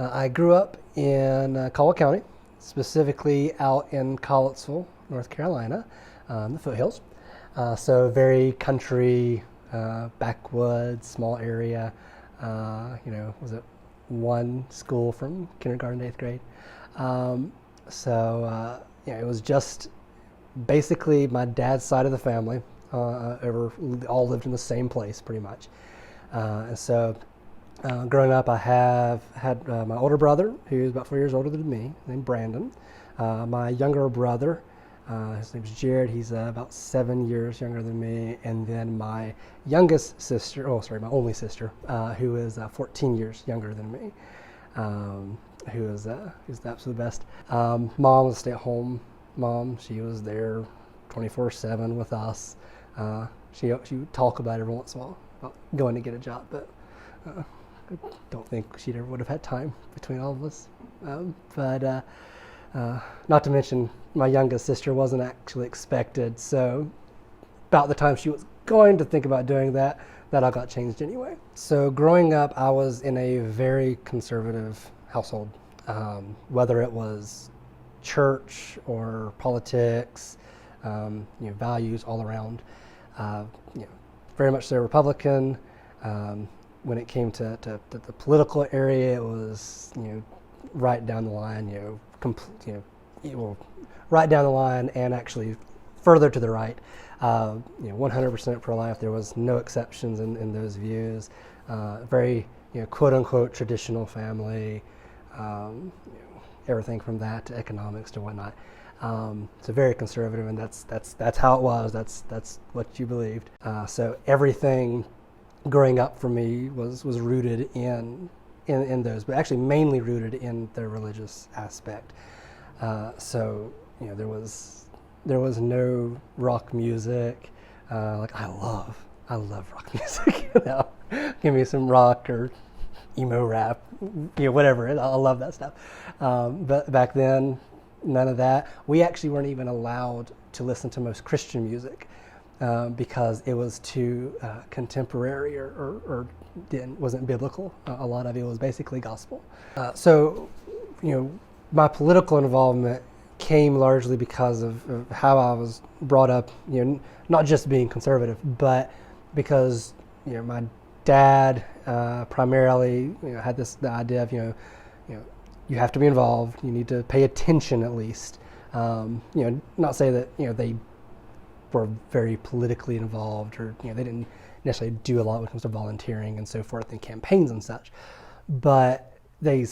I grew up in Caldwell County, specifically out in Collettsville, North Carolina, the foothills. So very country, backwoods, small area. Was it one school from kindergarten to eighth grade? It was just basically my dad's side of the family. All lived in the same place pretty much. Growing up, I have had my older brother, who's about 4 years older than me, named Brandon. My younger brother, his name's Jared. He's about 7 years younger than me. And then my youngest sister, my only sister, who is 14 years younger than me, who's the absolute best. Mom was a stay-at-home mom. She was there 24/7 with us. She would talk about it every once in a while about going to get a job, but I don't think she ever would have had time between all of us. Not to mention, my youngest sister wasn't actually expected, so about the time she was going to think about doing that all got changed anyway. So growing up, I was in a very conservative household, whether it was church or politics, values all around. Very much so Republican. When it came to the political area, it was right down the line, right down the line, and actually further to the right. 100% pro-life. There was no exceptions in those views. Very quote unquote traditional family. Everything from that to economics to whatnot. So very conservative, and that's how it was. That's what you believed. So everything growing up for me was rooted in those, but actually mainly rooted in the religious aspect. There was no rock music. I love rock music. Give me some rock or emo rap, whatever. I love that stuff. But back then, none of that. We actually weren't even allowed to listen to most Christian music because it was too contemporary or wasn't biblical. A lot of it was basically gospel. My political involvement came largely because of how I was brought up, not just being conservative, but because, my dad primarily, had the idea of, you have to be involved, you need to pay attention at least. Not say that, they were very politically involved or, they didn't necessarily do a lot when it comes to volunteering and so forth and campaigns and such, but they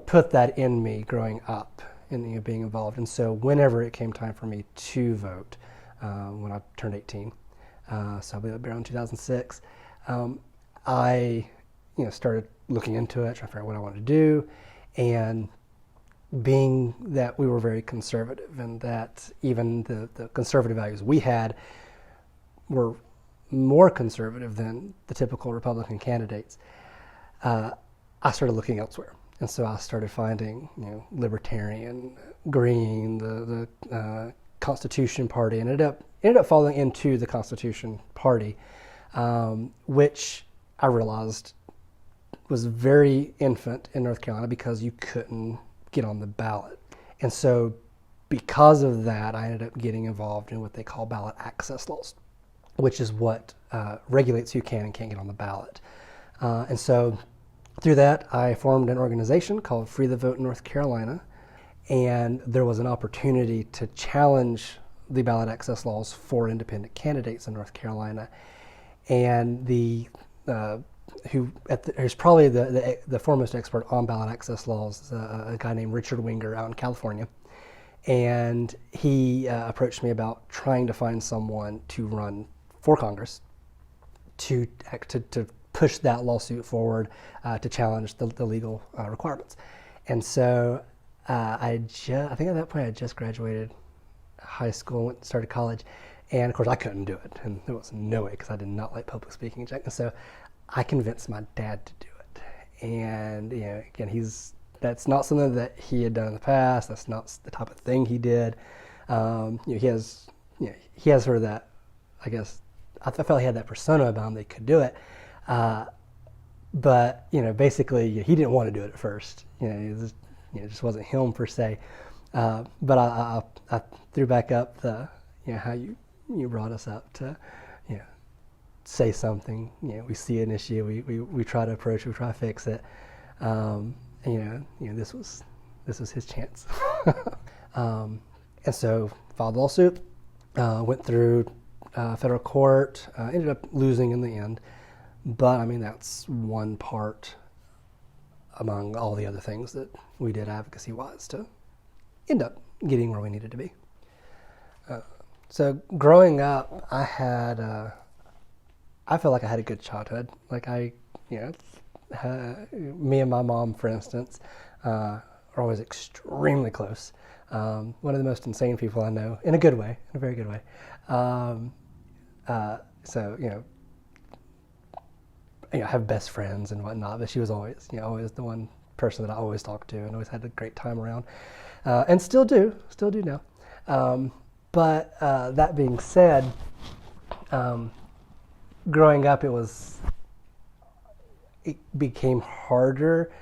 put that in me growing up and being involved. And so whenever it came time for me to vote, when I turned 18, so I'll be around 2006, I started looking into it, trying to figure out what I wanted to do, and being that we were very conservative and that even the conservative values we had were more conservative than the typical Republican candidates, I started looking elsewhere. And so I started finding, libertarian, Greene, the Constitution Party, and ended up falling into the Constitution Party, which I realized was very infant in North Carolina because you couldn't get on the ballot. And so because of that, I ended up getting involved in what they call ballot access laws, which is what regulates who can and can't get on the ballot. And so through that, I formed an organization called Free the Vote North Carolina, and there was an opportunity to challenge the ballot access laws for independent candidates in North Carolina. And who's probably the foremost expert on ballot access laws is a guy named Richard Winger out in California. And he approached me about trying to find someone to run for Congress to push that lawsuit forward to challenge the legal requirements. And so I think at that point I had just graduated high school, started college, and of course I couldn't do it, and there was no way because I did not like public speaking. And so I convinced my dad to do it. And again, that's not something that he had done in the past. That's not the type of thing he did. He has sort of that, I guess, I felt he had that persona about him that he could do it. But basically, he didn't want to do it at first. It just wasn't him per se. But I threw back up the how you brought us up to say something. We see an issue, we try to approach it, we try to fix it. This was his chance. And so filed a lawsuit, went through federal court, ended up losing in the end. But I mean, that's one part among all the other things that we did advocacy-wise to end up getting where we needed to be. So growing up, I feel like I had a good childhood. Like me and my mom, for instance, are always extremely close. One of the most insane people I know, in a good way, in a very good way. I have best friends and whatnot, but she was always the one person that I always talked to and always had a great time around, and still do now. But that being said, growing up, it became harder,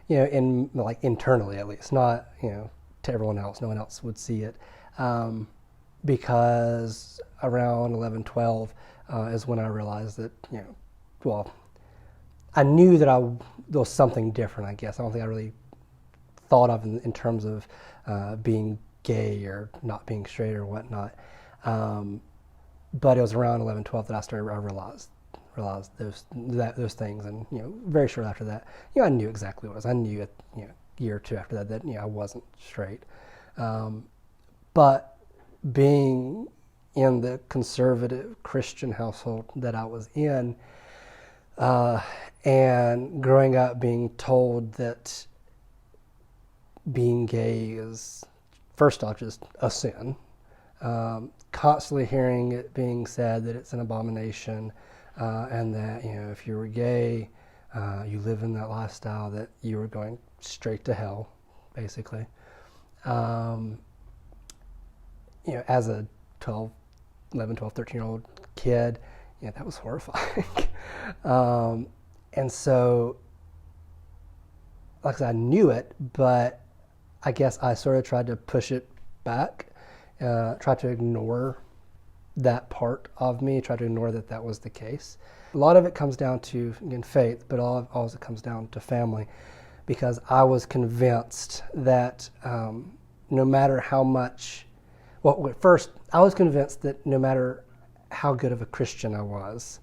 internally at least, not to everyone else. No one else would see it, because around 11, 12 is when I realized that I knew that there was something different, I guess. I don't think I really thought of in terms of being gay or not being straight or whatnot. But it was around 11, 12 that I realized those things. And, very short after that, I knew exactly what it was. I knew a year or two after that I wasn't straight. But being in the conservative Christian household that I was in, and growing up being told that being gay is, first off, just a sin. Constantly hearing it being said that it's an abomination, and that if you were gay, you live in that lifestyle, that you were going straight to hell, basically. As a 11, 12, 13-year-old kid, that was horrifying. And so, like I said, I knew it, but I guess I sort of tried to push it back, tried to ignore that part of me, tried to ignore that was the case. A lot of it comes down to, again, faith, but all of it comes down to family, because I was convinced that no matter how much, first, I was convinced that no matter how good of a Christian I was,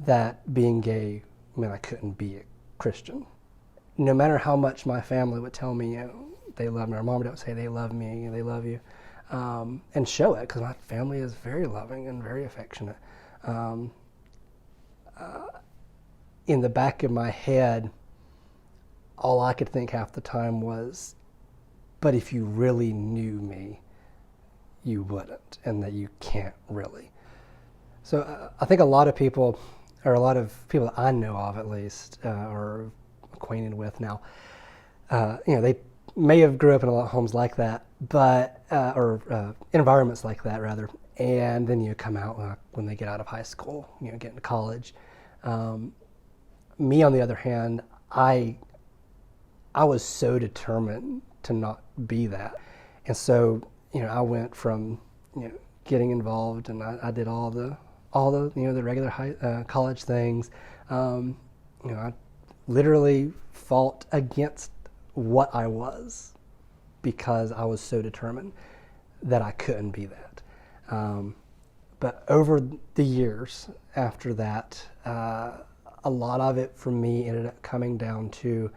that being gay meant I couldn't be a Christian. No matter how much my family would tell me, they love me, or mom would say they love me, they love you, and show it, because my family is very loving and very affectionate. In the back of my head, all I could think half the time was, but if you really knew me, you wouldn't, and that you can't really. So I think a lot of people that I know of at least, or acquainted with now, they may have grew up in a lot of homes like that, but or environments like that rather, and then you come out when they get out of high school, get into college. Me, on the other hand, I was so determined to not be that, and so I went from getting involved, and I did all the the regular college things. I literally fought against what I was, because I was so determined that I couldn't be that. But over the years after that, a lot of it for me ended up coming down to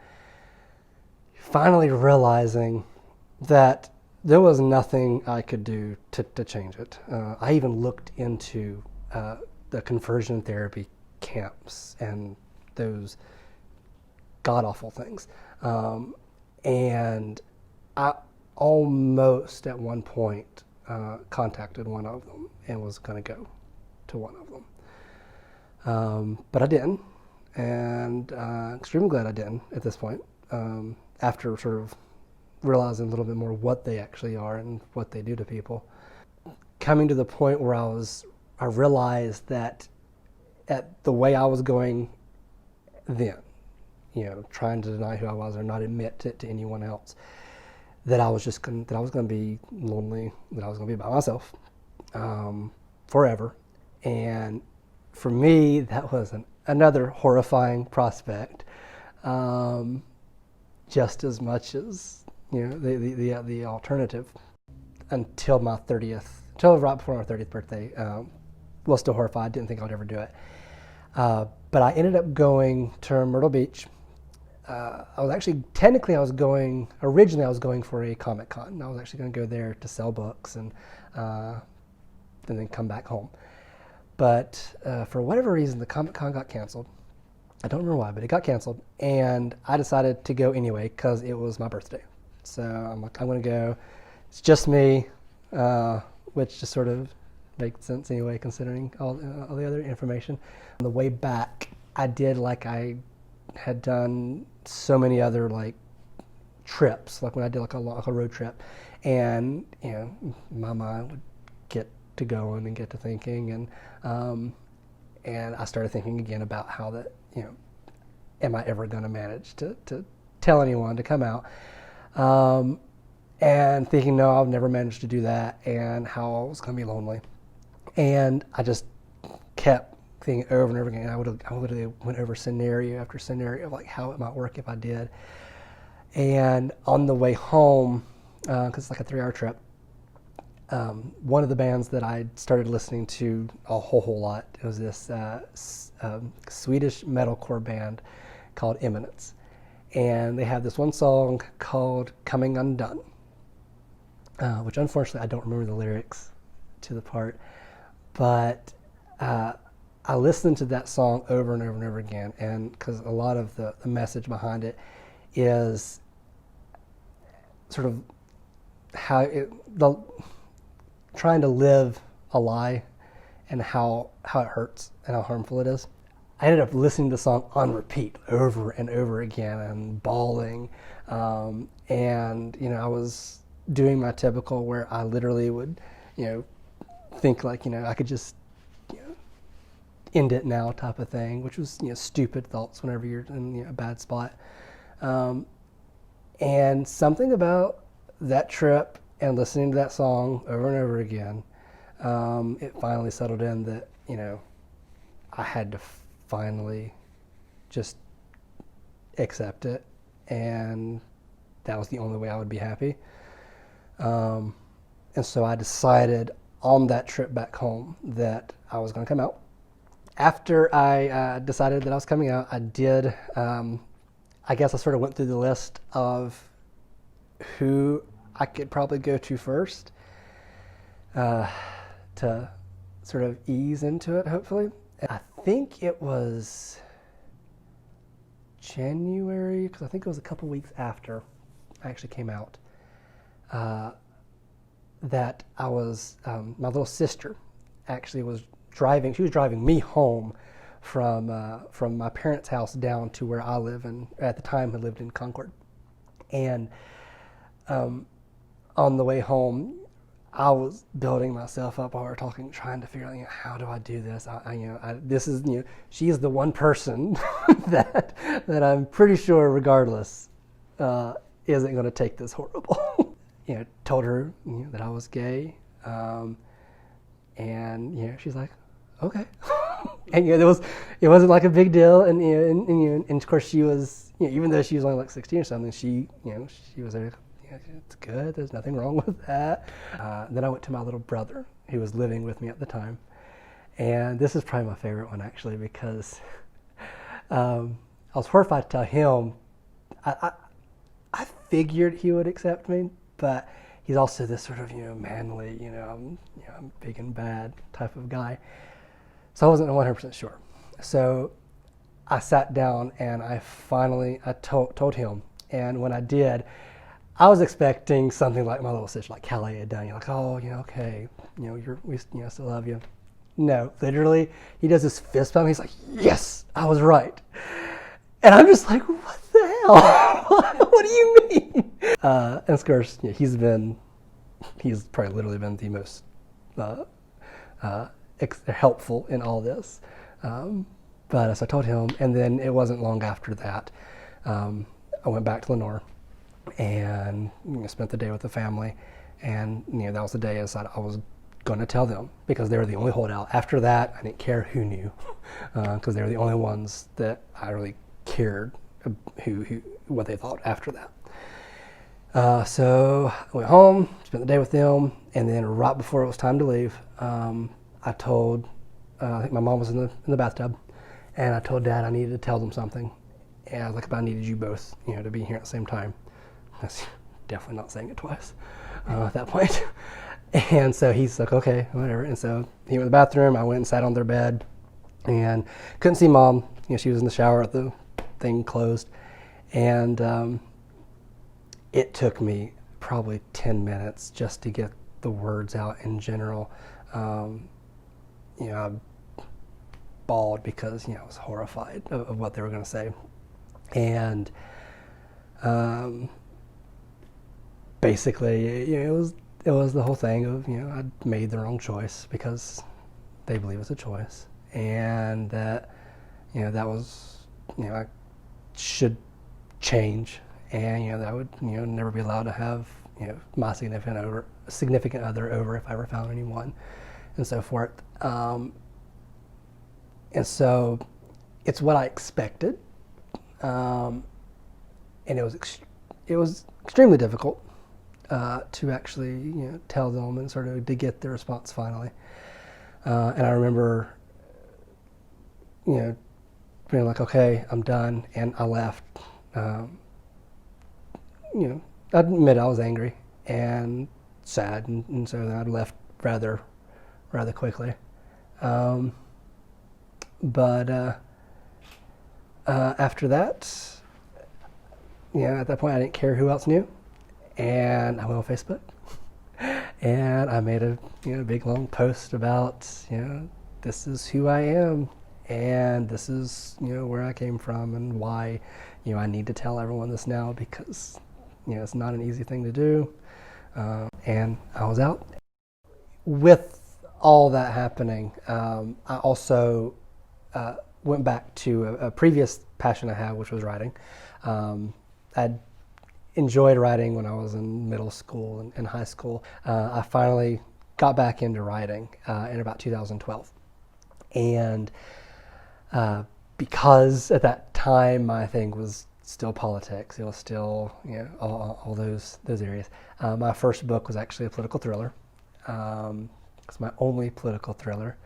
finally realizing that there was nothing I could do to change it. I even looked into the conversion therapy camps and those god-awful things. And I almost at one point contacted one of them and was going to go to one of them. But I didn't, and extremely glad I didn't at this point, after sort of realizing a little bit more what they actually are and what they do to people. Coming to the point where I realized that at the way I was going, then, trying to deny who I was or not admit it to anyone else, that I was going to be lonely, that I was going to be by myself forever. And for me, that was another horrifying prospect, just as much as the alternative. Until right before my 30th birthday, was still horrified. Didn't think I would ever do it. But I ended up going to Myrtle Beach. Originally I was going for a Comic Con. I was actually going to go there to sell books and then come back home. But for whatever reason, the Comic Con got canceled. I don't remember why, but it got canceled. And I decided to go anyway because it was my birthday. So I'm like, I'm going to go. It's just me, which just sort of makes sense anyway, considering all the other information. On the way back, I did like I had done so many other like trips, like when I did like a road trip, and my mind would get to going and get to thinking, and I started thinking again about how that am I ever going to manage to tell anyone to come out, and thinking no, I'll never manage to do that, and how I was going to be lonely, and I just kept thinking over and over again. I literally went over scenario after scenario of like how it might work if I did. And on the way home, because it's like a 3-hour trip, one of the bands that I started listening to a whole lot, it was this Swedish metalcore band called Eminence. And they have this one song called Coming Undone, which unfortunately I don't remember the lyrics to the part, but I listened to that song over and over and over again, and because a lot of the message behind it is sort of trying to live a lie and how it hurts and how harmful it is. I ended up listening to the song on repeat over and over again and bawling, and I was doing my typical where I literally would think like I could just end it now type of thing, which was stupid thoughts whenever you're in a bad spot. And something about that trip and listening to that song over and over again, it finally settled in that I had to finally just accept it, and that was the only way I would be happy. And so I decided on that trip back home that I was going to come out. After I decided that I was coming out, I did, I guess I sort of went through the list of who I could probably go to first to sort of ease into it, hopefully. I think it was January, because I think it was a couple weeks after I actually came out, that I was, my little sister actually was driving. She was driving me home from my parents' house down to where I live, and at the time I lived in Concord. And on the way home, I was building myself up while we were talking, trying to figure out how do I do this. This is she is the one person that I'm pretty sure, regardless, isn't going to take this horrible. Told her that I was gay, and she's like, okay. And it wasn't like a big deal, and of course she was, even though she was only like 16 or something, she was like, it's good, there's nothing wrong with that. Then I went to my little brother who was living with me at the time, and this is probably my favorite one actually, because I was horrified to tell him. I figured he would accept me, but he's also this sort of manly, I'm big and bad type of guy. So I wasn't 100% sure. So I sat down and I told him. And when I did, I was expecting something like my little sister, like Callie had done. You're like, oh, okay, we still love you. No, literally, he does this fist bump. He's like, yes, I was right. And I'm just like, what the hell? What do you mean? And of course, he's probably literally been the most helpful in all this. But so I told him, and then it wasn't long after that. I went back to Lenore and spent the day with the family. And that was the day I decided I was going to tell them, because they were the only holdout. After that, I didn't care who knew, because they were the only ones that I really cared who what they thought after that. So I went home, spent the day with them, and then right before it was time to leave, I told, I think my mom was in the bathtub, and I told Dad I needed to tell them something. And I was like, but I needed you both, to be here at the same time. That's definitely not saying it twice at that point. And so he's like, okay, whatever. And so he went to the bathroom. I went and sat on their bed and couldn't see Mom. She was in the shower at the thing closed. And it took me probably 10 minutes just to get the words out in general. I bawled because, I was horrified of what they were going to say. And basically, it was the whole thing of, I'd made the wrong choice because they believe it's a choice, and that, that was, I should change, and that I would, never be allowed to have, my significant other over if I ever found anyone, and so forth. And so it's what I expected, and it was extremely difficult to actually, tell them and sort of to get the response finally. And I remember, being like, okay, I'm done, and I left. I admit I was angry and sad, and so then I left rather quickly. But after that, at that point, I didn't care who else knew. And I went on Facebook, and I made a big long post about this is who I am, and this is where I came from, and why I need to tell everyone this now, because it's not an easy thing to do. And I was out. With all that happening, I also went back to a previous passion I had, which was writing. I'd enjoyed writing when I was in middle school and high school. I finally got back into writing in about 2012. And because at that time my thing was still politics, it was still all those areas. My first book was actually a political thriller. It's my only political thriller.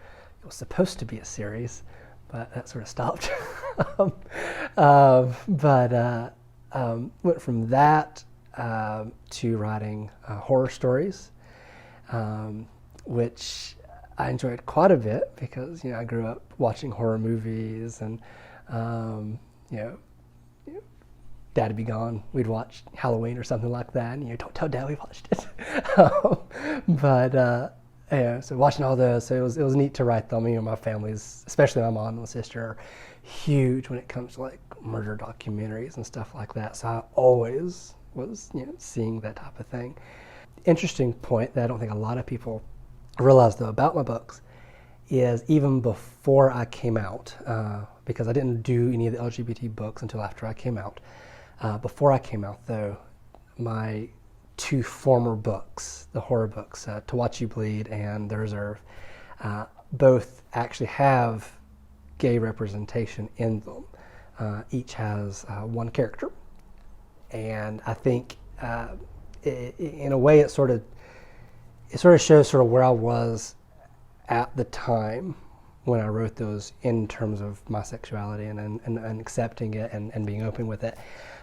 It was supposed to be a series, but that sort of stopped. Went from that to writing horror stories, which I enjoyed quite a bit because I grew up watching horror movies, and Dad'd be gone. We'd watch Halloween or something like that, and don't tell Dad we watched it. So watching all those, so it was neat to write them. My family's, especially my mom and my sister, are huge when it comes to like murder documentaries and stuff like that. So I always was seeing that type of thing. Interesting point that I don't think a lot of people realize though about my books is even before I came out, because I didn't do any of the LGBT books until after I came out. Before I came out though, my two former books, the horror books, To Watch You Bleed and The Reserve, both actually have gay representation in them. Each has one character, and I think in a way it sort of shows sort of where I was at the time when I wrote those in terms of my sexuality and accepting it and being open with it.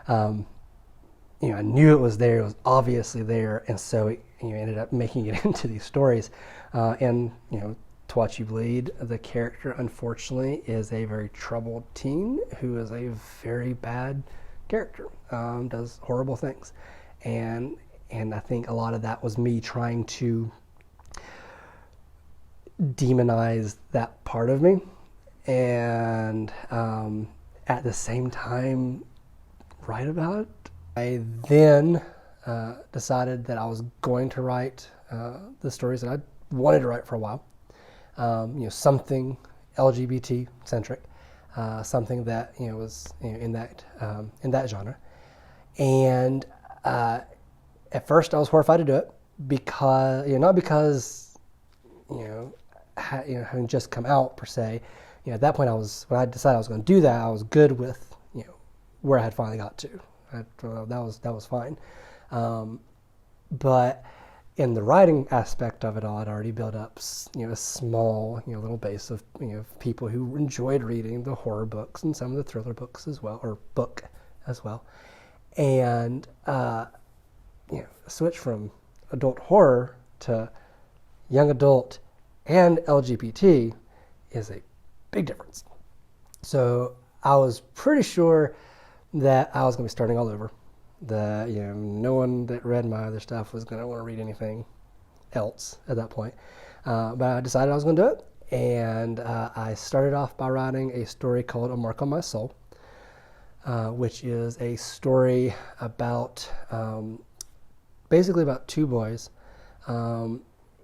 I knew it was there; it was obviously there, and so it ended up making it into these stories. To Watch You Bleed, the character, unfortunately, is a very troubled teen who is a very bad character, does horrible things. And I think a lot of that was me trying to demonize that part of me, and at the same time, write about it. I then decided that I was going to write the stories that I wanted to write for a while. Something LGBT centric. something that was in that genre. And at first, I was horrified to do it because not because having just come out per se. At that point, when I decided I was going to do that, I was good with where I had finally got to. That was fine. But in the writing aspect of it all, I'd already built up a small little base of people who enjoyed reading the horror books and some of the thriller books as well, or book as well. And switch from adult horror to young adult and LGBT is a big difference. So I was pretty sure that I was going to be starting all over. That no one that read my other stuff was going to want to read anything else at that point. But I decided I was going to do it, and I started off by writing a story called A Mark on My Soul, which is a story about basically about two boys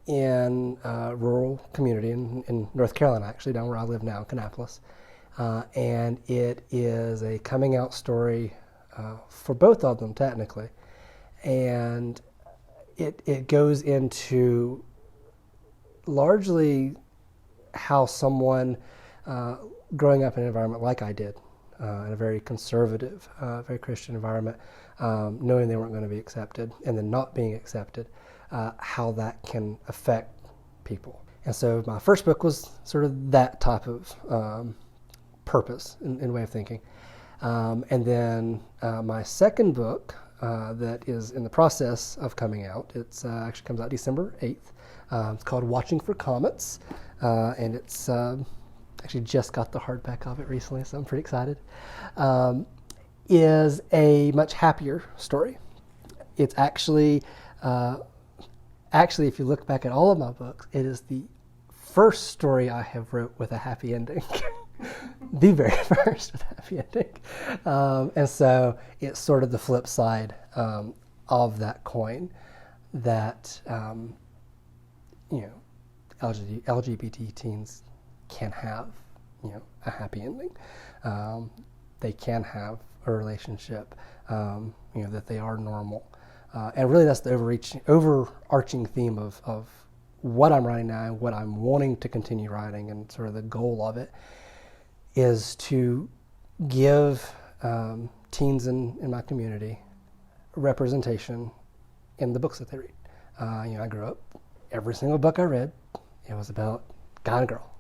in a rural community in North Carolina, actually, down where I live now, Kannapolis. And it is a coming out story for both of them, technically. And it goes into largely how someone growing up in an environment like I did, in a very conservative, very Christian environment, knowing they weren't going to be accepted and then not being accepted, how that can affect people. And so my first book was sort of that type of purpose in way of thinking. And then my second book that is in the process of coming out, it's actually comes out December 8th. It's called Watching for Comets, and it's actually just got the hardback of it recently, so I'm pretty excited. Is a much happier story. It's actually, if you look back at all of my books, it is the first story I have wrote with a happy ending. The very first with a happy ending. And so it's sort of the flip side of that coin that, LGBT teens can have, a happy ending. They can have a relationship, that they are normal. And really that's the overarching theme of what I'm writing now and what I'm wanting to continue writing, and sort of the goal of it is to give teens in my community representation in the books that they read. I grew up, every single book I read, it was about guy and girl.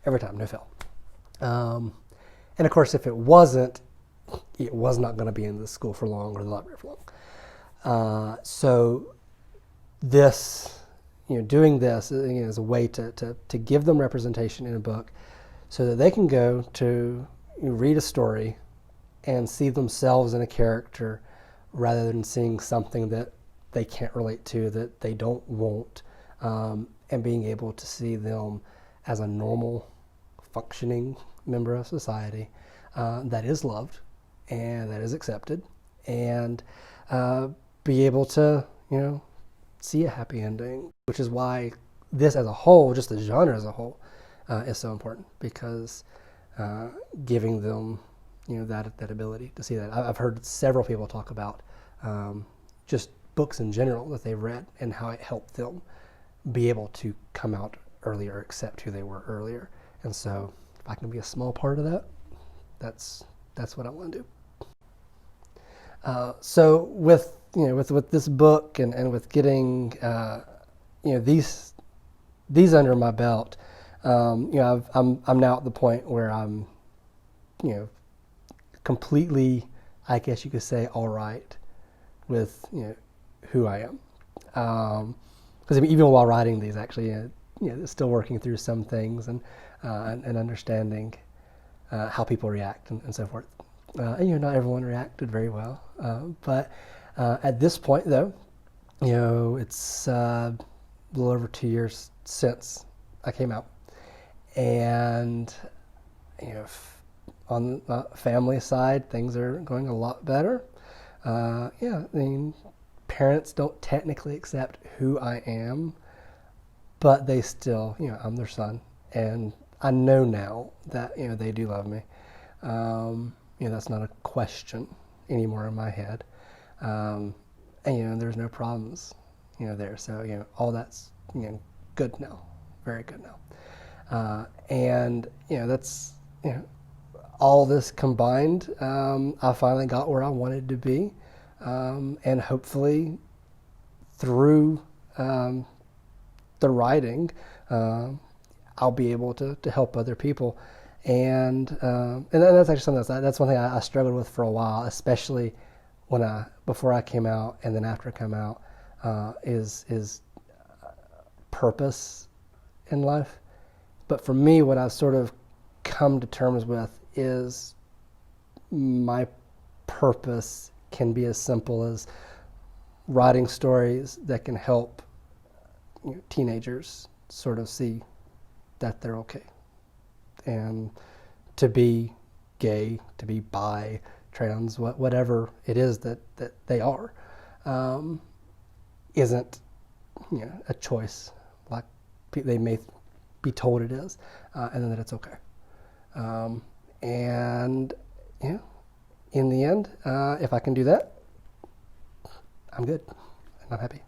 Every time, no fail. And of course, if it wasn't, it was not going to be in the school for long or the library for long. So this, doing this is a way to give them representation in a book so that they can go to read a story and see themselves in a character rather than seeing something that they can't relate to, that they don't want, and being able to see them as a normal, functioning member of society that is loved and that is accepted, and be able to, see a happy ending, which is why this as a whole, just the genre as a whole, is so important, because giving them, that ability to see that. I've heard several people talk about just books in general that they've read and how it helped them be able to come out earlier, accept who they were earlier. And so if I can be a small part of that, that's what I want to do. So with this book and with getting these under my belt, I'm now at the point where I'm completely, I guess you could say, all right with who I am. Because even while writing these, actually, still working through some things and understanding how people react and so forth. Not everyone reacted very well, but at this point, though, it's a little over 2 years since I came out, and on the family side, things are going a lot better. Parents don't technically accept who I am, but they still, I'm their son, and I know now that, they do love me. That's not a question anymore in my head. And, there's no problems, there. So, all that's, good now, very good now. And, that's, all this combined, I finally got where I wanted to be. And hopefully through the writing, I'll be able to help other people. And that's actually something that's one thing I struggled with for a while, especially before I came out and then after I come out, is purpose in life. But for me, what I've sort of come to terms with is my purpose can be as simple as writing stories that can help teenagers sort of see that they're okay. And to be gay, to be bi, trans, whatever it is that they are, isn't a choice like they may be told it is, and then that it's okay. And in the end, if I can do that, I'm good and I'm happy.